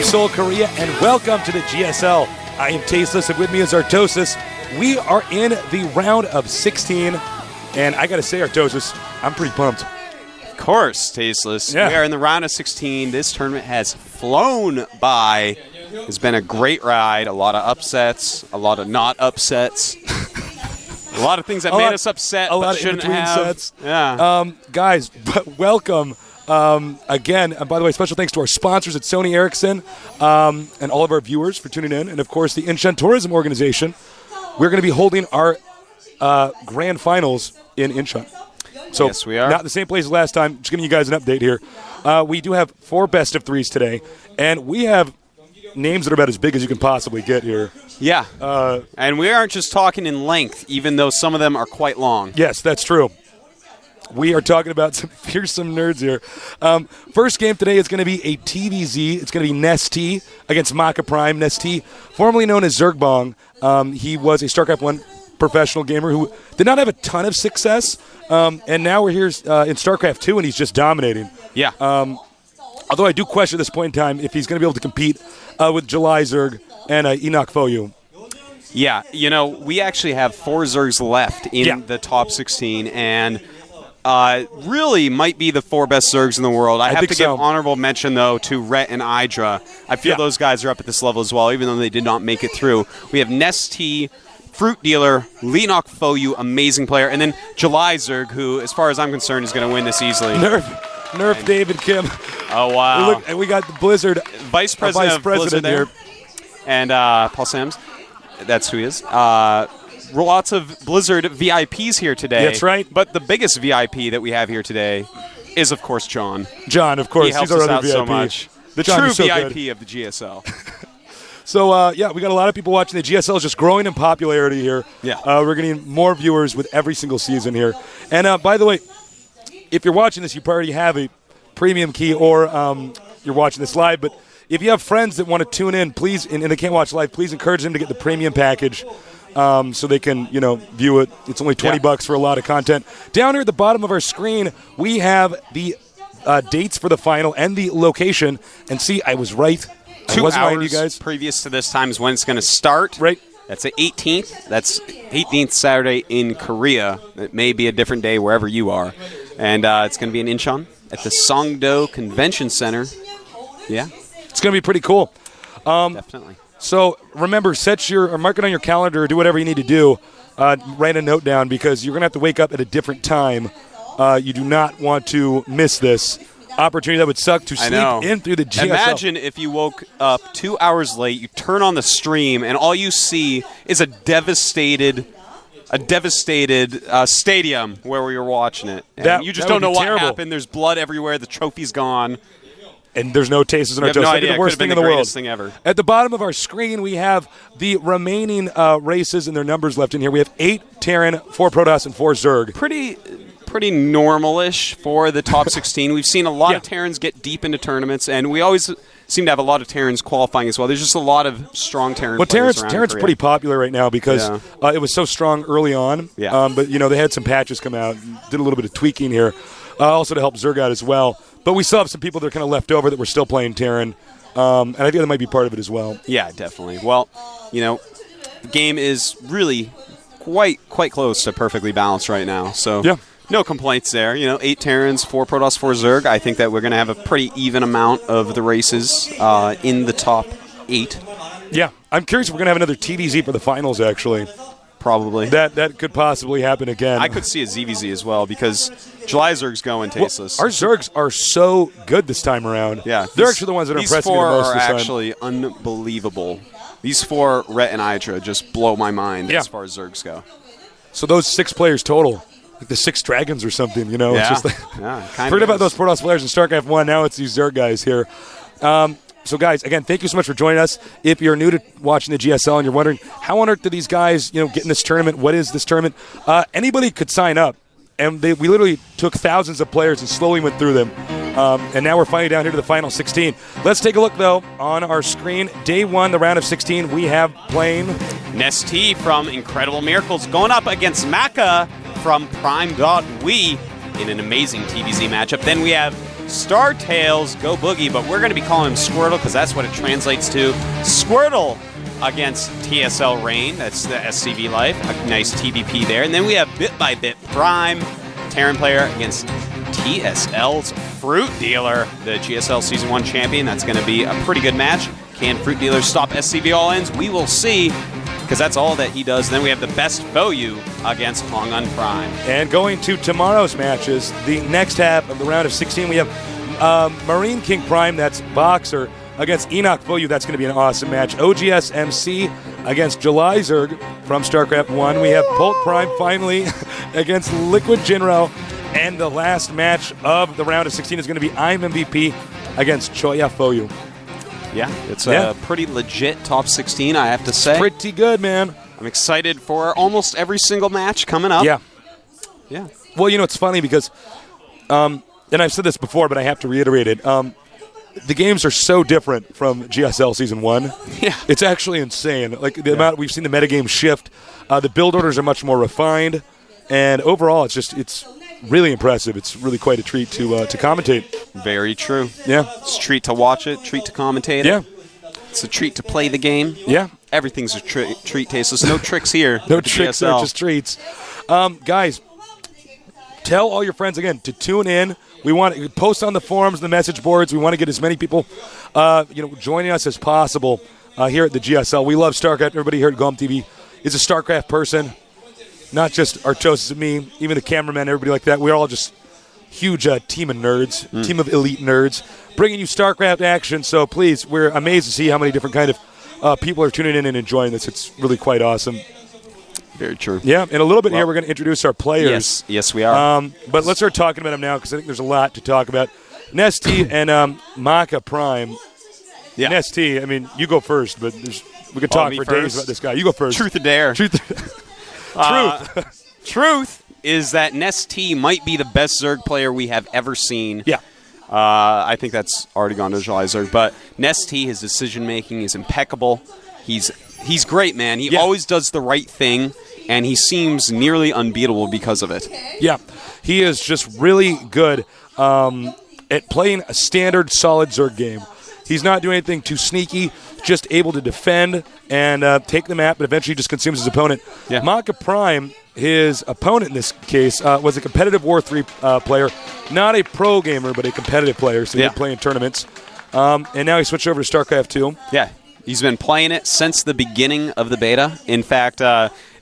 Seoul, Korea, and welcome to the GSL. I am Tasteless, and with me is Artosis. We are in the round of 16, and I got to say, Artosis, I'm pretty pumped. Of course, Tasteless. Yeah. We are in the round of 16. This tournament has flown by. It's been a great ride. A lot of upsets, a lot of not upsets. A lot of things that made us upset but shouldn't have. Sets. Yeah. Guys, welcome. Again, and by the way, special thanks to our sponsors at Sony Ericsson and all of our viewers for tuning in. And, of course, the Incheon Tourism Organization. We're going to be holding our grand finals in Incheon. So yes, we are. Not the same place as last time. Just giving you guys an update here. We do have 4 best of 3s today, and we have names that are about as big as you can possibly get here. Yeah. And we aren't just talking in length, even though some of them are quite long. Yes, that's true. We are talking about some fearsome nerds here. First game today is going to be a TVZ. It's going to be NesTea against Maka Prime. NesTea, formerly known as Zergbong. He was a Starcraft 1 professional gamer who did not have a ton of success. And now we're here in Starcraft 2, and he's just dominating. Yeah. Although I do question at this point in time if he's going to be able to compete with July Zerg and Enoch Foyu. Yeah. You know, we actually have 4 Zergs left in the top 16, and really might be the 4 best Zergs in the world. I have to give honorable mention, though, to Rhett and Idra. I feel those guys are up at this level as well, even though they did not make it through. We have NesTea, Fruit Dealer, Enoch Foyu, amazing player, and then July Zerg, who, as far as I'm concerned, is going to win this easily. Nerf David Kim. Oh, wow. Look, and we got the Blizzard Vice President of Blizzard here. And Paul Sams, that's who he is. Lots of Blizzard VIPs here today. That's right. But the biggest VIP that we have here today is, of course, John. John, of course. He helps He's us our out VIP. so much. The John, true so VIP good. of the GSL. So, we got a lot of people watching. The GSL is just growing in popularity here. Yeah. We're getting more viewers with every single season here. And, by the way, if you're watching this, you probably have a premium key or you're watching this live. But if you have friends that want to tune in, please, and they can't watch live, please encourage them to get the premium package. So they can, view it. It's only $20 for a lot of content. Down here at the bottom of our screen, we have the dates for the final and the location. And see, I was right. 2 hours lying, you guys. Previous to this time is when it's going to start. Right. That's the 18th. That's 18th Saturday in Korea. It may be a different day wherever you are. And it's going to be in Incheon at the Songdo Convention Center. Yeah. It's going to be pretty cool. Definitely. So remember, mark it on your calendar or do whatever you need to do. Write a note down because you're going to have to wake up at a different time. You do not want to miss this opportunity. That would suck to sleep in through the GSL. Imagine if you woke up 2 hours late, you turn on the stream, and all you see is a devastated stadium where we were watching it. And you just don't know what happened. There's blood everywhere. The trophy's gone. And there's no tastes in our toast. No That'd be idea. the worst thing in the world. Thing ever. At the bottom of our screen, we have the remaining races and their numbers left in here. We have 8 Terran, 4 Protoss, and 4 Zerg. Pretty normal-ish for the top 16. We've seen a lot of Terrans get deep into tournaments, and we always seem to have a lot of Terrans qualifying as well. There's just a lot of strong Terran players around Terran's Korea. pretty popular right now because it was so strong early on. Yeah. But, they had some patches come out, did a little bit of tweaking here, also to help Zerg out as well. But we still have some people that are kind of left over that were still playing Terran, and I think that might be part of it as well. Yeah, definitely. Well, the game is really quite close to perfectly balanced right now. So no complaints there. 8 Terrans, 4 Protoss, 4 Zerg. I think that we're going to have a pretty even amount of the races in the top 8. Yeah. I'm curious if we're going to have another TVZ for the finals, actually. Probably. That could possibly happen again. I could see a ZVZ as well because July Zerg's going tasteless. Well, our Zergs are so good this time around. Yeah. They're actually the ones that are impressing me the most this time. These 4 are actually unbelievable. These 4, Rhett and Idra, just blow my mind as far as Zergs go. So those 6 players total, like the 6 dragons or something, Yeah. It's just like, forget about those Protoss players in StarCraft 1. Now it's these Zerg guys here. So, guys, again, thank you so much for joining us. If you're new to watching the GSL and you're wondering, how on earth do these guys, get in this tournament? What is this tournament? Anybody could sign up. And we literally took thousands of players and slowly went through them. And now we're finally down here to the final 16. Let's take a look, though, on our screen. Day 1, the round of 16, we have playing NesTea from Incredible Miracles going up against Maka from Prime.we. in an amazing TVZ matchup. Then we have Star Tails Go Boogie, but we're going to be calling him Squirtle because that's what it translates to. Squirtle against TSL Rain. That's the SCV Life. A nice TVP there. And then we have Bit by Bit Prime, Terran player against TSL's Fruit Dealer, the GSL Season 1 champion. That's going to be a pretty good match. Can Fruit Dealer stop SCV all-ins? We will see, because that's all that he does. Then we have the best Boyu against Hongun Prime. And going to tomorrow's matches, the next half of the round of 16, we have Marine King Prime, that's Boxer, against Enoch Boyu. That's going to be an awesome match. OGS MC against July Zerg from Starcraft 1. We have Bolt Prime finally against Liquid Jinro. And the last match of the round of 16 is going to be I'm MVP against Choya Foyu. Yeah, it's a pretty legit top 16, I have to say. Pretty good, man. I'm excited for almost every single match coming up. Yeah. Yeah. Well, it's funny because, and I've said this before, but I have to reiterate it. The games are so different from GSL Season 1. Yeah. It's actually insane. Like, the amount we've seen the metagame shift. The build orders are much more refined. And overall, it's really impressive. It's really quite a treat to commentate. Very true. Yeah. It's a treat to watch it, treat to commentate it. Yeah. It's a treat to play the game. Yeah. Everything's a treat tasteless. No tricks here. No tricks there, just treats. Guys, tell all your friends, again, to tune in. We want to post on the forums, the message boards. We want to get as many people joining us as possible here at the GSL. We love StarCraft. Everybody here at GOMTV is a StarCraft person. Not just Artosis and me, even the cameramen, everybody like that. We're all just huge team of nerds, team of elite nerds, bringing you StarCraft action. So please, we're amazed to see how many different kind of people are tuning in and enjoying this. It's really quite awesome. Very true. Yeah, in a little bit here, we're going to introduce our players. Yes, we are. But let's start talking about them now because I think there's a lot to talk about. NesTea and Maka Prime. Yeah. NesTea, I mean, you go first, but we could talk for days about this guy. You go first. Truth or dare. Truth. Truth is that NesTea might be the best Zerg player we have ever seen. Yeah. I think that's already gone to July Zerg. But NesTea, his decision-making is impeccable. He's great, man. He always does the right thing, and he seems nearly unbeatable because of it. Yeah. He is just really good at playing a standard, solid Zerg game. He's not doing anything too sneaky, just able to defend and take the map, but eventually just consumes his opponent. Yeah. Maka Prime, his opponent in this case, was a competitive War 3 player. Not a pro gamer, but a competitive player, so he would play in tournaments. And now he switched over to StarCraft 2. Yeah, he's been playing it since the beginning of the beta. In fact,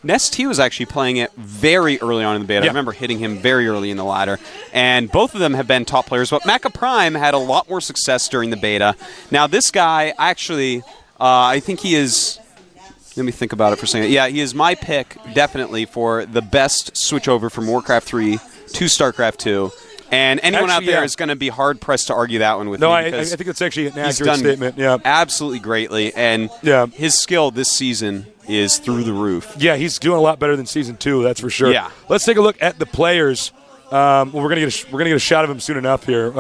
NesTea was actually playing it very early on in the beta. I remember hitting him very early in the ladder. And both of them have been top players, but Maka Prime had a lot more success during the beta. Now, this guy, actually, I think he is... Let me think about it for a second. Yeah, he is my pick, definitely, for the best switchover from Warcraft 3 to StarCraft 2. And anyone out there is going to be hard-pressed to argue that one with me. No, I think that's actually an accurate statement. Yeah, absolutely greatly. And his skill this season is through the roof. Yeah, he's doing a lot better than Season 2, that's for sure. Yeah. Let's take a look at the players. We're gonna get a shot of him soon enough here.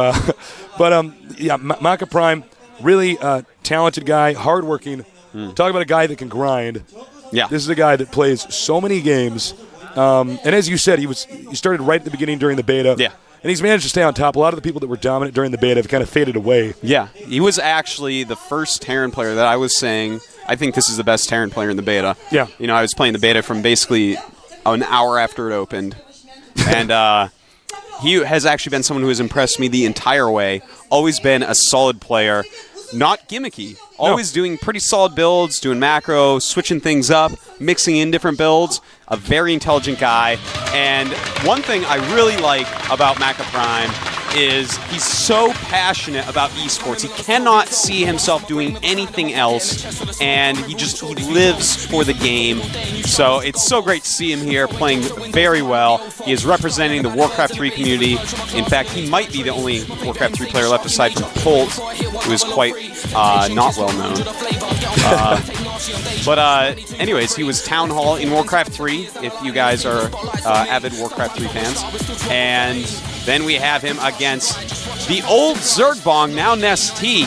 Maka Prime, really talented guy, hardworking. Talk about a guy that can grind. Yeah. This is a guy that plays so many games. And as you said, he started right at the beginning during the beta. Yeah. And he's managed to stay on top. A lot of the people that were dominant during the beta have kind of faded away. Yeah. He was actually the first Terran player that I was saying, I think this is the best Terran player in the beta. Yeah. You know, I was playing the beta from basically an hour after it opened. And he has actually been someone who has impressed me the entire way. Always been a solid player. Not gimmicky. Always doing pretty solid builds, doing macro, switching things up, mixing in different builds. A very intelligent guy. And one thing I really like about Maka Prime is he's so passionate about esports. He cannot see himself doing anything else, and he lives for the game. So it's so great to see him here playing very well. He is representing the Warcraft 3 community. In fact, he might be the only Warcraft 3 player left aside from Colt, who is quite not well known. Anyways, he was Town Hall in Warcraft 3, if you guys are avid Warcraft 3 fans. And then we have him against the old Zergbong, now NesTea.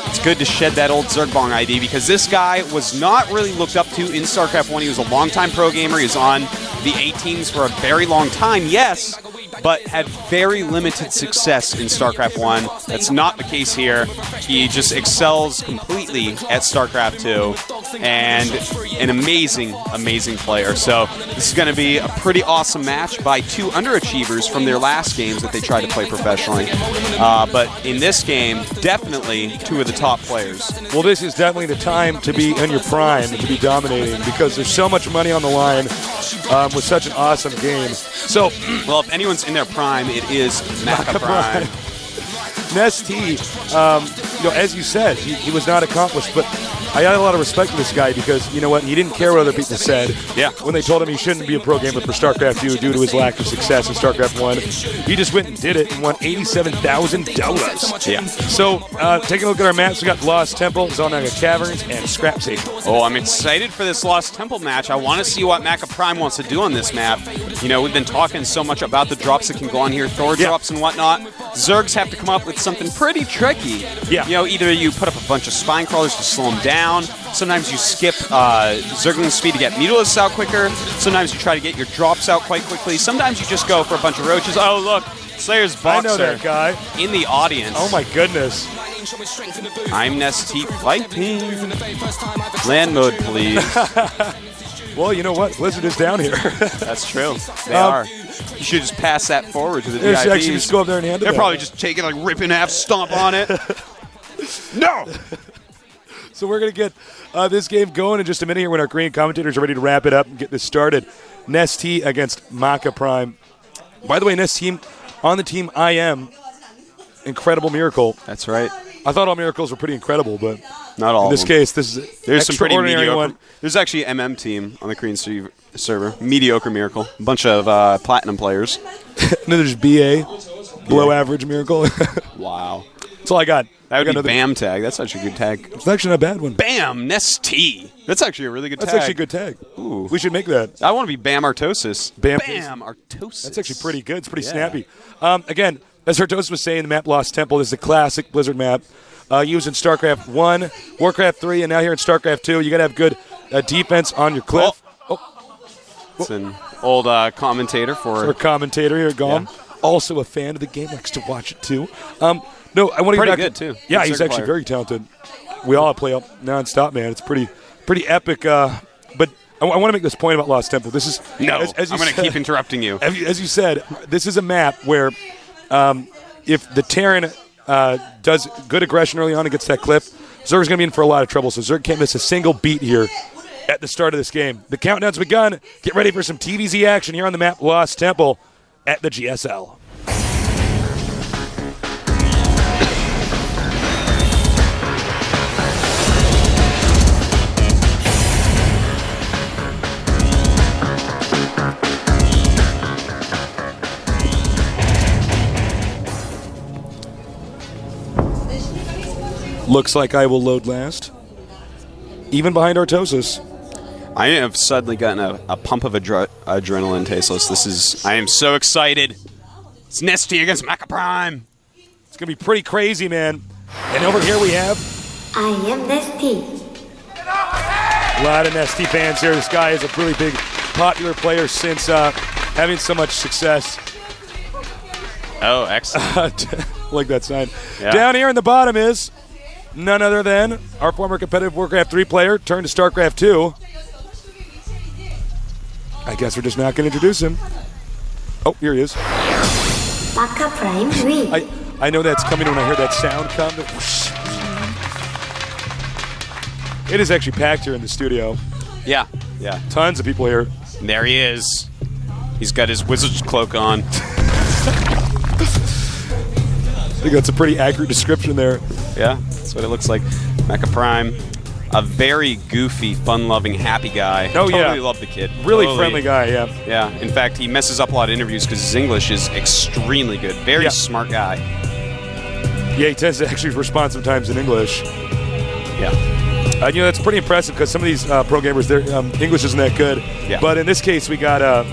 It's good to shed that old Zergbong ID because this guy was not really looked up to in StarCraft 1. He was a longtime pro gamer. He was on the 18s for a very long time, yes, but had very limited success in StarCraft 1. That's not the case here. He just excels completely at StarCraft 2, and an amazing, amazing player. So this is going to be a pretty awesome match by two underachievers from their last games that they tried to play professionally. But in this game, definitely two of the top players. Well, this is definitely the time to be in your prime and to be dominating, because there's so much money on the line with such an awesome game. So, well, if anyone's in their prime, it is Maka Prime. NesTea, as you said, he was not accomplished, but I got a lot of respect for this guy because, you know what, he didn't care what other people said. Yeah. When they told him he shouldn't be a pro gamer for StarCraft 2 due to his lack of success in StarCraft 1, he just went and did it and won $87,000. Yeah. So, taking a look at our maps, we got Lost Temple, Zonaga Caverns, and Scrap Safe. Oh, I'm excited for this Lost Temple match. I want to see what Maka Prime wants to do on this map. You know, we've been talking so much about the drops that can go on here, Thor drops and whatnot. Zergs have to come up with something pretty tricky. Yeah. You know, either you put up a bunch of spine crawlers to slow them down. Sometimes you skip Zergling speed to get Mutalisks out quicker. Sometimes you try to get your drops out quite quickly. Sometimes you just go for a bunch of roaches. Oh, look, Slayer's Boxer. I know that guy. In the audience. Oh, my goodness. I'm NesTea fighting. Land mode, please. Well, you know what? Blizzard is down here. That's true. They are. You should just pass that forward to the VIPs. Actually just go up there and hand it. They're probably just taking, like, rip in half, stomp on it. No! So we're going to get this game going in just a minute here when our Korean commentators are ready to wrap it up and get this started. NesTea against Maka Prime. By the way, NesTea on the team I am. Incredible Miracle. That's right. I thought all miracles were pretty incredible, but not all. In this case, this is there's some pretty mediocre one. There's actually an MM team on the Korean server. Mediocre Miracle. A bunch of platinum players. And then there's BA, below average Miracle. Wow. That's all I got. That would be BAM tag. That's actually a good tag. It's actually not a bad one. BAM NesTea. That's actually a really good tag. That's actually a good tag. Ooh. We should make that. I want to be BAM Artosis. BAM Artosis. That's actually pretty good. It's pretty snappy. Again, as Artosis was saying, the map Lost Temple is a classic Blizzard map. Used in StarCraft 1, Warcraft 3, and now here in StarCraft 2. You got to have good defense on your cliff. It's an old commentator for our commentator here, Gom. Yeah. Also a fan of the game, likes to watch it too. No, I want to get back good too. Yeah, he's actually very talented. We all play up nonstop, man. It's pretty epic. But I want to make this point about Lost Temple. This is as I'm going to keep interrupting you. As you said, this is a map where if the Terran does good aggression early on and gets that cliff, Zerg's going to be in for a lot of trouble. So Zerg can't miss a single beat here at the start of this game. The countdown's begun. Get ready for some TVZ action here on the map Lost Temple at the GSL. Looks like I will load last. Even behind Artosis. I have suddenly gotten a pump of adrenaline, Tasteless. I am so excited. It's NesTea against Maka Prime. It's going to be pretty crazy, man. And over here we have... I am NesTea. A lot of NesTea fans here. This guy is a really big, popular player since having so much success. Oh, excellent. Like that sign. Yeah. Down here in the bottom is none other than our former competitive Warcraft 3 player turned to StarCraft 2. I guess we're just not going to introduce him. Oh, here he is. Maka Prime win. I know that's coming when I hear that sound come. It is actually packed here in the studio. Yeah. Tons of people here. And there he is. He's got his wizard's cloak on. I think that's a pretty accurate description there. Yeah, that's what it looks like. Maka Prime, a very goofy, fun-loving, happy guy. Oh, totally love the kid. Really friendly guy, yeah. Yeah, in fact, he messes up a lot of interviews because his English is extremely good. Very smart guy. Yeah, he tends to actually respond sometimes in English. Yeah. That's pretty impressive because some of these pro gamers, their English isn't that good. Yeah. But in this case, we got a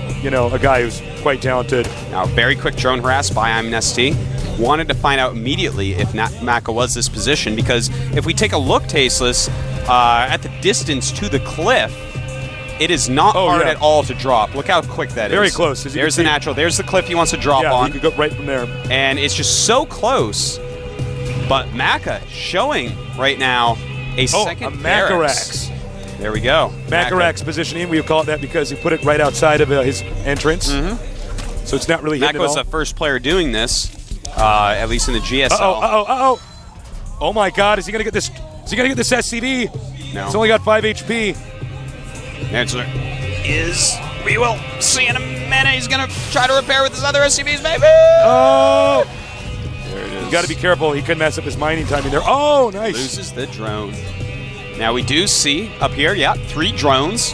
guy who's quite talented. Now, very quick drone harass by I'm NesTea. Wanted to find out immediately if Maka was this position because if we take a look, Tasteless, at the distance to the cliff, It is not hard at all to drop. Look how quick that is. Very close. There's the natural. There's the cliff he wants to drop on. Yeah, you could go right from there. And it's just so close. But Maka showing right now a second Makarax. There we go. Makarax positioning. We call it that because he put it right outside of his entrance. So it's not really hitting Maka was the first player doing this, at least in the GSL. Oh my God! Is he gonna get this? Is he gonna get this SCV? No. It's only got 5 HP. Answer is we will see in a minute. He's gonna try to repair with his other SCVs, maybe. Oh! There it is. You got to be careful. He could mess up his mining timing there. Oh, nice. Loses the drone. Now we do see up here, 3 drones,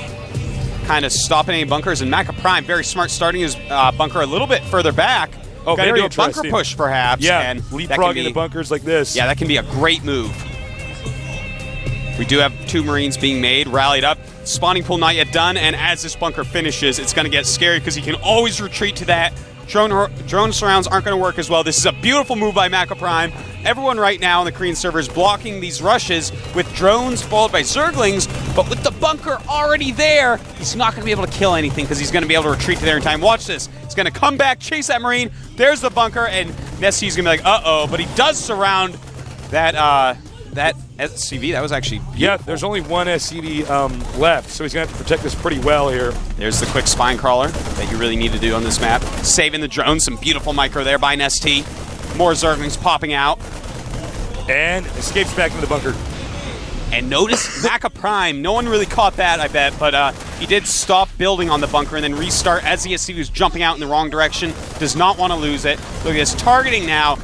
kind of stopping any bunkers. And Maka Prime, very smart, starting his bunker a little bit further back. Oh, got to do a bunker push, perhaps. Yeah, and leapfrogging the bunkers like this. Yeah, that can be a great move. We do have 2 Marines being made, rallied up. Spawning pool not yet done, and as this bunker finishes, it's going to get scary because he can always retreat to that. Drone surrounds aren't going to work as well. This is a beautiful move by Maka Prime. Everyone right now on the Korean server is blocking these rushes with drones followed by Zerglings, but with the bunker already there, he's not going to be able to kill anything because he's going to be able to retreat to there in time. Watch this. He's going to come back, chase that Marine. There's the bunker, and NesTea's going to be like, uh-oh, but he does surround that that SCV. That was actually beautiful. Yeah, there's only one SCV left, so he's going to have to protect this pretty well here. There's the quick spine crawler that you really need to do on this map. Saving the drone. Some beautiful micro there by NesTea. More Zerglings popping out. And escapes back into the bunker. And notice Maka Prime. No one really caught that, I bet, but he did stop building on the bunker and then restart as the SCV was jumping out in the wrong direction. Does not want to lose it. Look at this targeting now.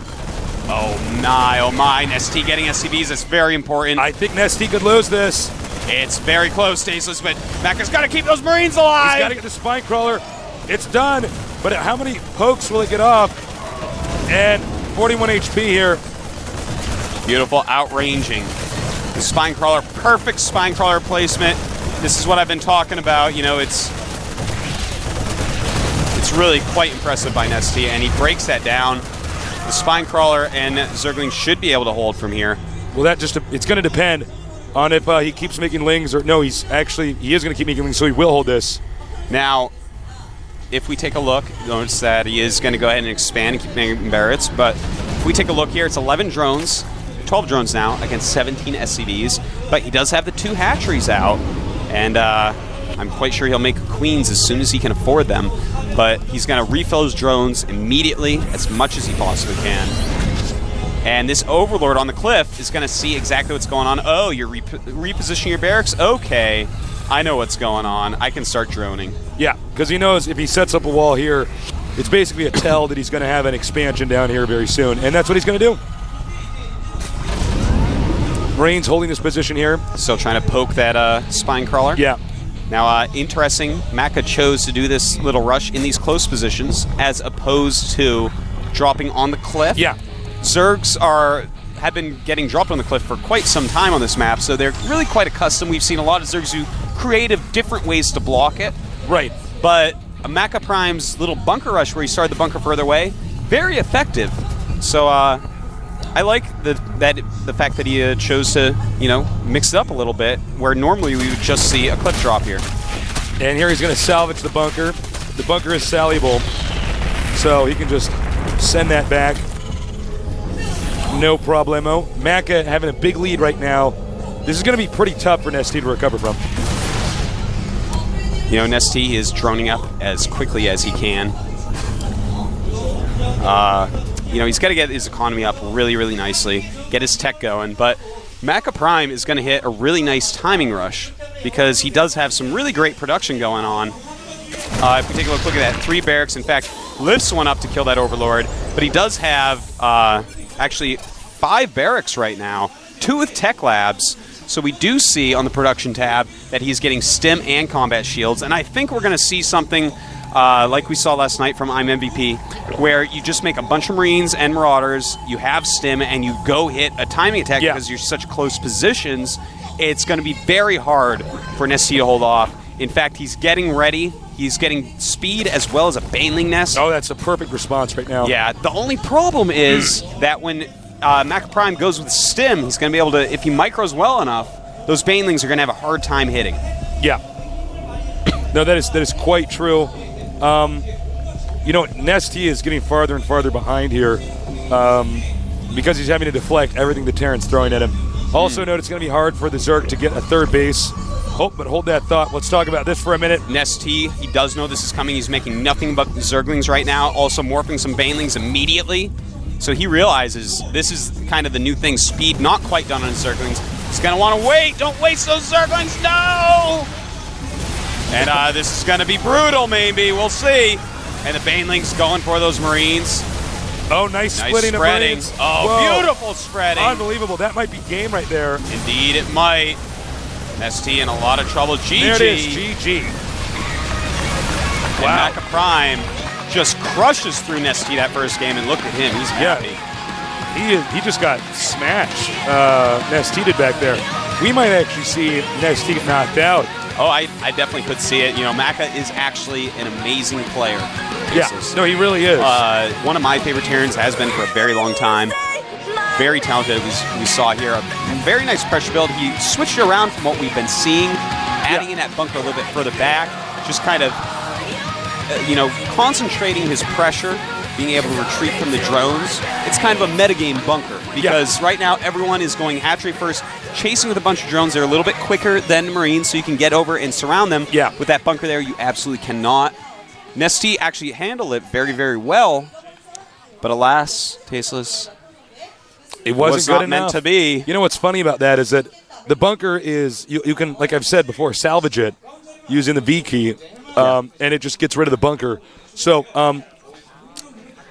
Oh my, NesTea getting SCVs, that's very important. I think NesTea could lose this. It's very close, Staceless, but Maka's got to keep those Marines alive. He's got to get the spine crawler. It's done, but how many pokes will it get off? And 41 HP here. Beautiful outranging. The spine crawler, perfect spine crawler placement. This is what I've been talking about. You know, it's really quite impressive by NesTea, and he breaks that down. The spine crawler and Zergling should be able to hold from here. Well, it's going to depend on if he keeps making lings or no. He is going to keep making lings, so he will hold this. Now, if we take a look, notice that he is going to go ahead and expand and keep making Barretts. But if we take a look here, it's 11 drones, 12 drones now against 17 SCVs. But he does have the 2 hatcheries out, and I'm quite sure he'll make queens as soon as he can afford them. But he's going to refill his drones immediately, as much as he possibly can. And this Overlord on the cliff is going to see exactly what's going on. Oh, you're repositioning your barracks? Okay, I know what's going on. I can start droning. Yeah, because he knows if he sets up a wall here, it's basically a tell that he's going to have an expansion down here very soon. And that's what he's going to do. Marines holding this position here. Still trying to poke that spine crawler. Yeah. Now, interesting, Maka chose to do this little rush in these close positions as opposed to dropping on the cliff. Yeah. Zergs have been getting dropped on the cliff for quite some time on this map, so they're really quite accustomed. We've seen a lot of Zergs do creative, different ways to block it. Right. But Maka Prime's little bunker rush where he started the bunker further away, very effective. So I like the fact that he chose to, mix it up a little bit, where normally we would just see a cliff drop here. And here he's going to salvage the bunker. The bunker is salable, so he can just send that back. No problemo. Maka having a big lead right now. This is going to be pretty tough for NesTea to recover from. NesTea is droning up as quickly as he can. He's got to get his economy up really, really nicely, get his tech going. But Maka Prime is going to hit a really nice timing rush because he does have some really great production going on. If we take a look at that, 3 barracks, in fact, lifts one up to kill that Overlord. But he does have actually 5 barracks right now, 2 with tech labs. So we do see on the production tab that he's getting stim and combat shields. And I think we're going to see something like we saw last night from I'm MVP, where you just make a bunch of Marines and Marauders, you have stim, and you go hit a timing attack because you're such close positions. It's going to be very hard for NesTea to hold off. In fact, he's getting ready. He's getting speed as well as a Baneling Nest. Oh, that's a perfect response right now. Yeah, the only problem is that when Maka Prime goes with stim, he's going to be able to, if he micros well enough, those Banelings are going to have a hard time hitting. Yeah. No, that is quite true. NesTea is getting farther and farther behind here because he's having to deflect everything that Terran's throwing at him. Also note it's going to be hard for the Zerg to get a third base. Oh, but hold that thought. Let's talk about this for a minute. NesTea, he does know this is coming. He's making nothing but Zerglings right now, also morphing some Banelings immediately. So he realizes this is kind of the new thing. Speed not quite done on his Zerglings. He's going to want to wait. Don't waste those Zerglings. No! And this is going to be brutal, maybe. We'll see. And the Banelings going for those Marines. Oh, nice splitting of Marines. Oh, whoa. Beautiful spreading. Unbelievable. That might be game right there. Indeed, it might. NesTea in a lot of trouble. GG. There it is. GG. And Maka Prime just crushes through NesTea that first game, and look at him. He's happy. He just got smashed. NesTea did back there. We might actually see NesTea get knocked out. Oh, I definitely could see it. Maka is actually an amazing player. Yeah, no, he really is. One of my favorite Terrans has been for a very long time. Very talented, we saw here. A very nice pressure build. He switched it around from what we've been seeing, adding in that bunker a little bit further back, just kind of, concentrating his pressure, being able to retreat from the drones. It's kind of a metagame bunker because right now everyone is going hatchery first, chasing with a bunch of drones. They're a little bit quicker than the Marines, so you can get over and surround them. Yeah. With that bunker there, you absolutely cannot. NesTea actually handled it very, very well, but alas, tasteless. It wasn't good enough. Meant to be. You know what's funny about that is that the bunker is, you can, like I've said before, salvage it using the V key, and it just gets rid of the bunker. So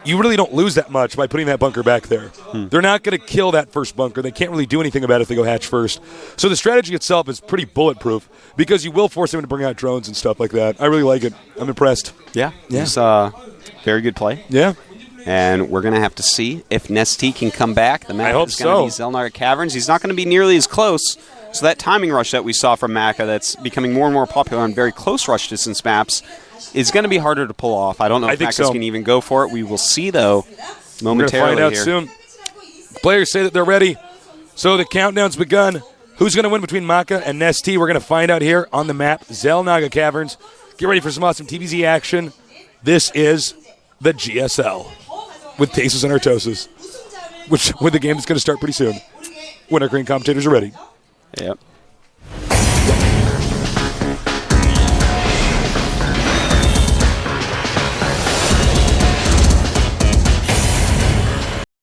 you really don't lose that much by putting that bunker back there. They're not going to kill that first bunker. They can't really do anything about it if they go hatch first. So the strategy itself is pretty bulletproof because you will force them to bring out drones and stuff like that. I really like it. I'm impressed. Yeah. It's a very good play. Yeah. And we're going to have to see if NesTea can come back. The map is so. going to be Zelnaga Caverns. He's not going to be nearly as close. So that timing rush that we saw from Maka that's becoming more and more popular on very close rush distance maps is going to be harder to pull off. I don't know if Maka's going to even go for it. We will see, though, momentarily. We're going to find out soon. Players say that they're ready. So the countdown's begun. Who's going to win between Maka and NesTea? We're going to find out here on the map, Zelnaga Caverns. Get ready for some awesome TVZ action. This is the GSL with Tases and Artosis, with the game that's going to start pretty soon when our green commentators are ready. Yep.